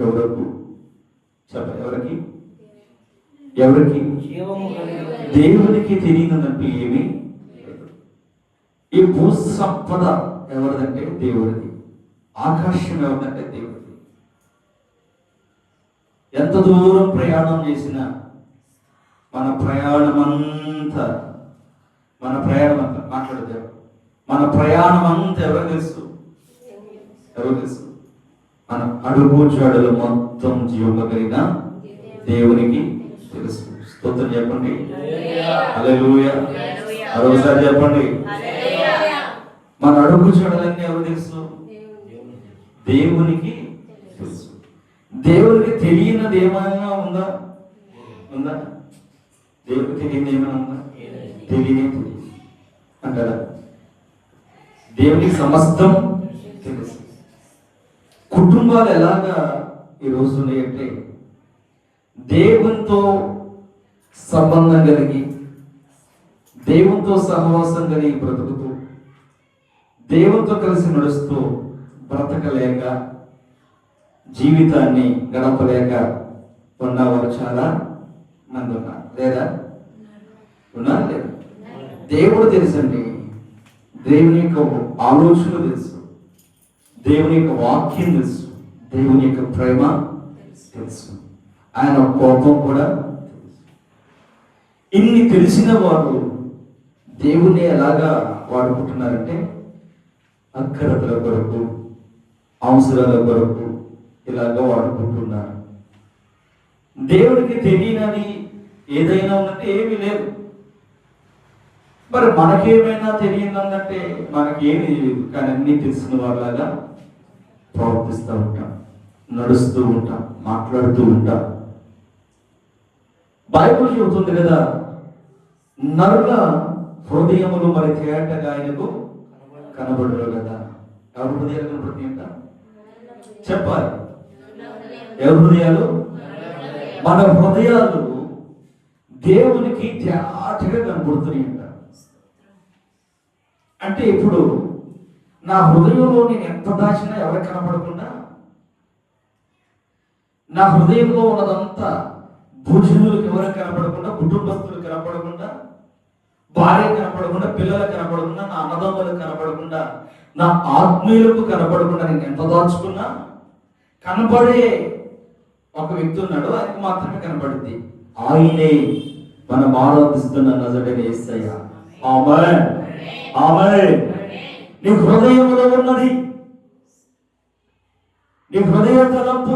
ఎవరకు చెప్ప ఎవరికి ఎవరికి దేవునికి తెలియదంటూ ఏమీ లేదు. ఈ భూ సంపద ఎవరిదంటే దేవుడిది. ఆకాశం ఎవరిదంటే దేవుడిది. ఎంత దూరం ప్రయాణం చేసినా మన ప్రయాణం అంతా మాట్లాడదు. మన ప్రయాణం అంతా ఎవరు తెలుసు? మన అడుగు జాడలు మొత్తం జీవంలో కలిగిన దేవునికి తెలుసు. స్తోత్రం చెప్పండి, హల్లెలూయా. మరోసారి చెప్పండి, మన అడుగు జాడలన్నీ ఎవరు తెలుసు? దేవునికి తెలుసు. దేవునికి తెలియనిది ఏమైనా ఉందా? దేవునికి తెలియని ఏమైనా ఉందా? తెలియదు అంటారా? దేవునికి సమస్తం తెలుసు. కుటుంబాలు ఎలాగా ఈరోజు ఉన్నాయంటే, దేవునితో సంబంధం కలిగి, దేవునితో సహవాసం కలిగి బ్రతుకుతూ, దేవునితో కలిసి నడుస్తూ బ్రతకలేక, జీవితాన్ని గడపలేక ఉన్నవారు చాలా మంది ఉన్నారు. లేదా? ఉన్నారు లేదా? దేవుడు తెలుసండి. దేవుని యొక్క ఆలోచన తెలుసు, దేవుని యొక్క వాక్యం తెలుసు, దేవుని యొక్క ప్రేమ తెలుసు, ఆయన కోపం కూడా తెలుసు. ఇన్ని తెలిసిన వారు దేవుని ఎలాగా వాడుకుంటున్నారంటే, అక్కరతల కొరకు, అవసరాల కొరకు ఇలాగా వాడుకుంటున్నారు. దేవుడికి తెలియనది ఏదైనా ఉందంటే ఏమీ లేదు. మరి మనకేమైనా తెలియదంటే మనకేమీ తెలియదు, కానీ అన్నీ తెలిసిన వాళ్ళలాగా ప్రవర్తిస్తూ ఉంటాం, నడుస్తూ ఉంటాం, మాట్లాడుతూ ఉంటాం. బైబిల్ చెబుతుంది కదా, నరుల హృదయములు మరి తేటగా ఆయనకు కనబడరు కదా. ఎవరి హృదయాలు కనబడుతున్నాయంట? చెప్పాలి. ఎవరి హృదయాలు? మన హృదయాలు దేవునికి తేటగా కనబడుతున్నాయంట. అంటే ఇప్పుడు నా హృదయంలో నేను ఎంత దాచినా ఎవరికి కనపడకుండా, నా హృదయంలో ఉన్నదంతా భూజనులకు ఎవరికి కనపడకుండా, కుటుంబస్తులకు కనపడకుండా, భార్య కనపడకుండా, పిల్లలకు కనపడకుండా, నా అన్నదమ్ములకు కనపడకుండా, నా ఆత్మీయులకు కనపడకుండా నేను ఎంత దాచుకున్నా, కనపడే ఒక వ్యక్తి ఉన్నాడు, ఆయనకు మాత్రమే కనపడింది. ఆయనే మనం ఆరాధిస్తున్న నజరేయుడైన యేసయ్య. ఆమేన్, ఆమేన్. నీ హృదయంలో ఉన్నది, నీ హృదయ తలంపు